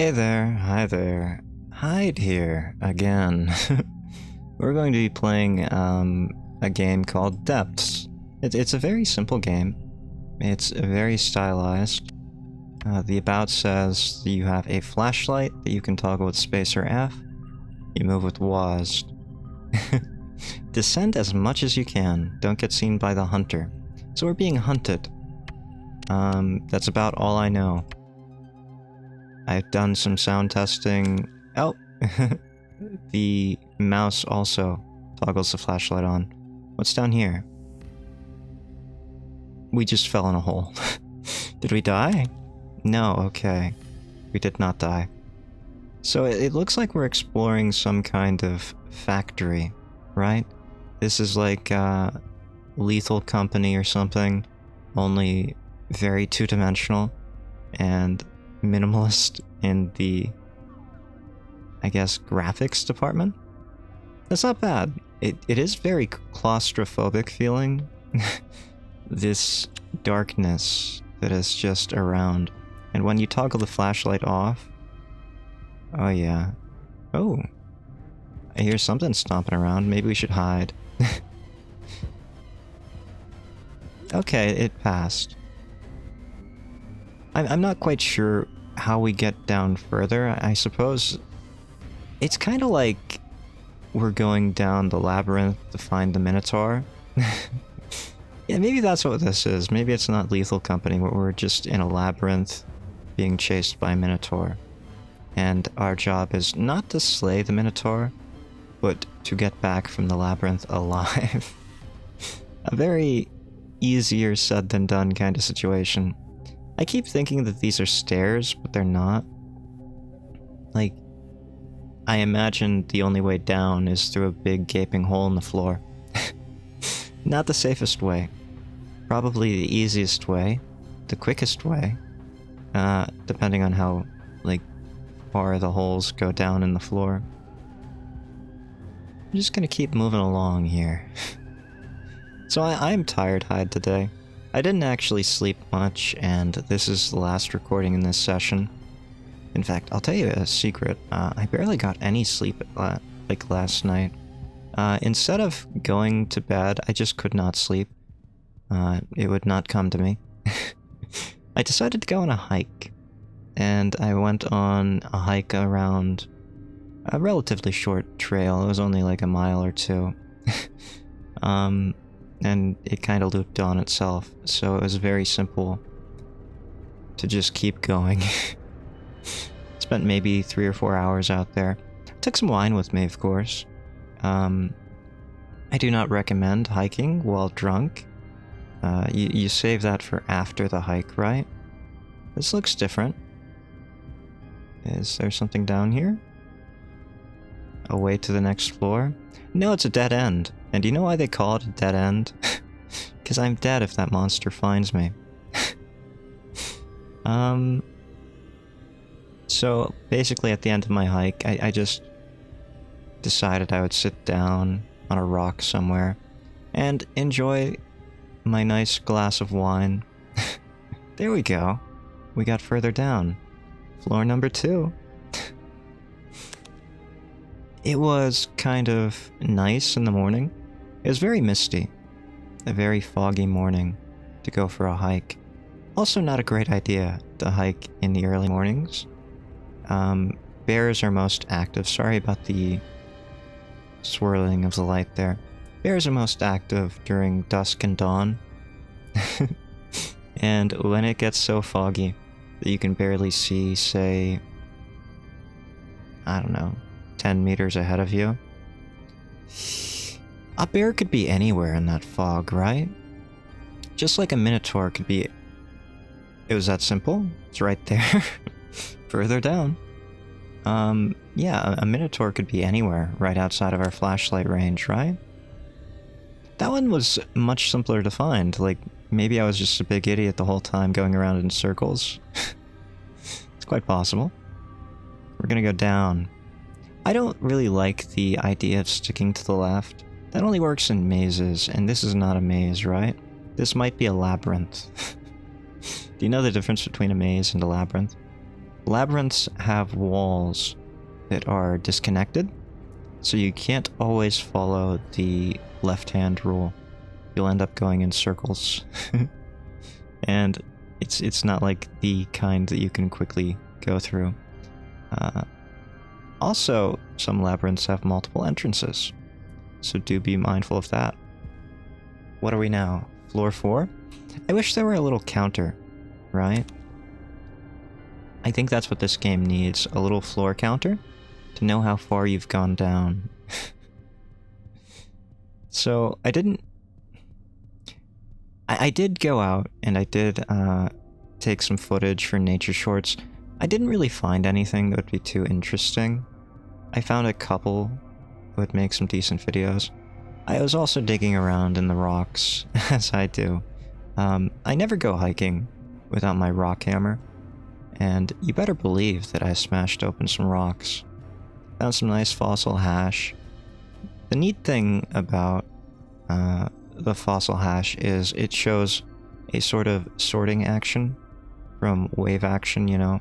Hey there, hi there. Hyde here, again. We're going to be playing a game called Depths. It's a very simple game. It's very stylized. The about says that you have a flashlight that you can toggle with space or F. You move with WASD. Descend as much as you can. Don't get seen by the hunter. So we're being hunted. That's about all I know. I've done some sound testing. Oh! The mouse also toggles the flashlight on. What's down here? We just fell in a hole. Did we die? No, okay. We did not die. So it looks like we're exploring some kind of factory, right? This is like Lethal Company or something, only very two-dimensional and minimalist in the, I guess, graphics department. That's not bad. It is very claustrophobic feeling. This darkness that is just around. And when you toggle the flashlight off... Oh yeah. Oh. I hear something stomping around. Maybe we should hide. Okay, it passed. I'm not quite sure how we get down further. I suppose it's kind of like we're going down the labyrinth to find the Minotaur. Yeah, maybe that's what this is. Maybe it's not Lethal Company, but we're just in a labyrinth being chased by a Minotaur. And our job is not to slay the Minotaur, but to get back from the labyrinth alive. A very easier said than done kind of situation. I keep thinking that these are stairs, but they're not. Like, I imagine the only way down is through a big gaping hole in the floor. Not the safest way. Probably the easiest way. The quickest way. Depending on how, like, far the holes go down in the floor. I'm just gonna keep moving along here. So I'm tired, Hyde, today. I didn't actually sleep much, and this is the last recording in this session. In fact, I'll tell you a secret. I barely got any sleep like last night. Instead of going to bed, I just could not sleep. It would not come to me. I decided to go on a hike, and I went on a hike around a relatively short trail. It was only like a mile or two. And it kind of looped on itself, so it was very simple to just keep going. Spent maybe 3 or 4 hours out there. Took some wine with me, of course. I do not recommend hiking while drunk. You save that for after the hike, right? This looks different. Is there something down here? A way to the next floor? No, it's a dead end. And do you know why they call it a dead end? Because I'm dead if that monster finds me. So basically at the end of my hike, I just decided I would sit down on a rock somewhere and enjoy my nice glass of wine. There we go. We got further down. Floor number 2. It was kind of nice in the morning. It was very misty. A very foggy morning to go for a hike. Also not a great idea to hike in the early mornings. Bears are most active. Sorry about the swirling of the light there. Bears are most active during dusk and dawn. And when it gets so foggy that you can barely see, say, I don't know, 10 meters ahead of you. A bear could be anywhere in that fog, right? Just like a Minotaur could be... It was that simple. It's right there. Further down. Yeah, a Minotaur could be anywhere right outside of our flashlight range, right? That one was much simpler to find. Like, maybe I was just a big idiot the whole time going around in circles. It's quite possible. We're gonna go down. I don't really like the idea of sticking to the left. That only works in mazes, and this is not a maze, right? This might be a labyrinth. Do you know the difference between a maze and a labyrinth? labyrinths have walls that are disconnected, so you can't always follow the left-hand rule. You'll end up going in circles. And it's not like the kind that you can quickly go through. Also, some labyrinths have multiple entrances, so do be mindful of that. What are we now? Floor 4? I wish there were a little counter, right? I think that's what this game needs, a little floor counter to know how far you've gone down. So, I did go out and I did take some footage for nature shorts. I didn't really find anything that would be too interesting. I found a couple who would make some decent videos. I was also digging around in the rocks, as I do. I never go hiking without my rock hammer, and you better believe that I smashed open some rocks. Found some nice fossil hash. The neat thing about the fossil hash is it shows a sort of sorting action from wave action, you know.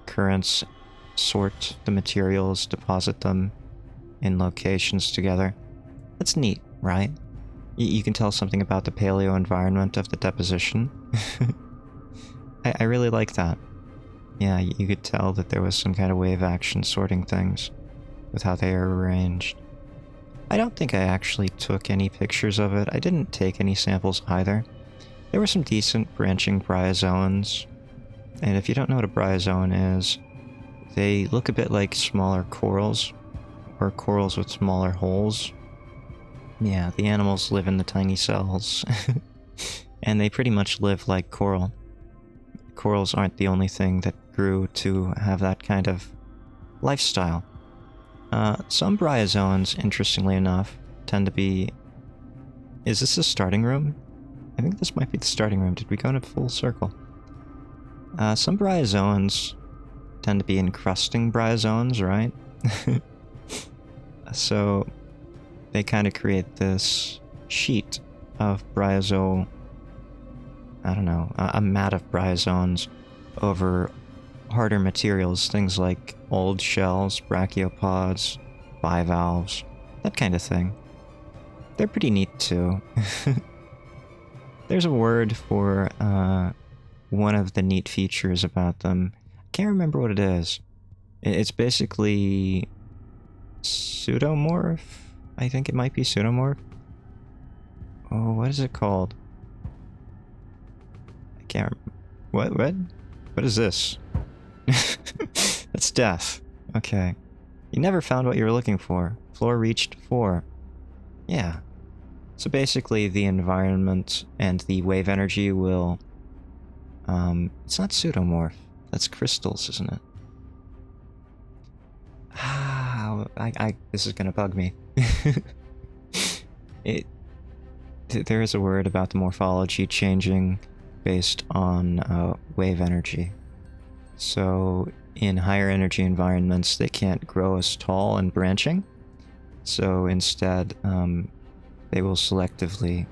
Currents sort the materials, deposit them in locations together. That's neat, right? You can tell something about the paleo environment of the deposition. I really like that. Yeah, you could tell that there was some kind of wave action sorting things with how they are arranged. I don't think I actually took any pictures of it. I didn't take any samples either. There were some decent branching bryozoans. And if you don't know what a bryozoan is, they look a bit like smaller corals, or corals with smaller holes. Yeah, the animals live in the tiny cells. And they pretty much live like coral. Corals aren't the only thing that grew to have that kind of lifestyle. Some bryozoans, interestingly enough, tend to be... Is this a starting room? I think this might be the starting room. Did we go in a full circle? Some bryozoans tend to be encrusting bryozoans, right? So they kind of create this sheet of bryozoal... I don't know, a mat of bryozoans over harder materials, things like old shells, brachiopods, bivalves, that kind of thing. They're pretty neat too. There's a word for one of the neat features about them. I can't remember what it is. It's basically pseudomorph? I think it might be pseudomorph. Oh, what is it called? I can't remember. What is this? That's death. Okay. You never found what you were looking for. Floor reached 4. Yeah. So basically the environment and the wave energy will... it's not pseudomorph. That's crystals, isn't it? This is gonna bug me. There is a word about the morphology changing based on wave energy. So in higher energy environments, they can't grow as tall and branching. So instead, they will selectively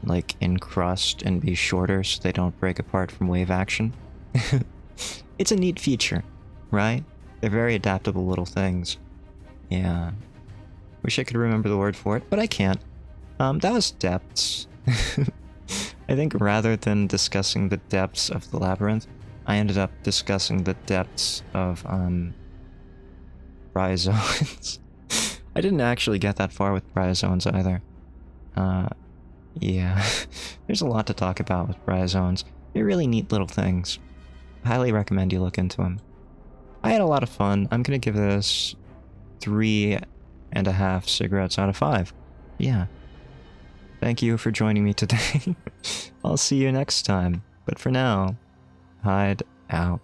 like encrust and be shorter so they don't break apart from wave action. It's a neat feature, right? They're very adaptable little things. Yeah. Wish I could remember the word for it, but I can't. That was depths. I think rather than discussing the depths of the labyrinth, I ended up discussing the depths of, bryozoans. I didn't actually get that far with bryozoans either. Yeah. There's a lot to talk about with bryozoans. They're really neat little things. Highly recommend you look into them. I had a lot of fun. I'm gonna give this 3.5 cigarettes out of 5. Yeah. Thank you for joining me today. I'll see you next time. But for now, Hyde out.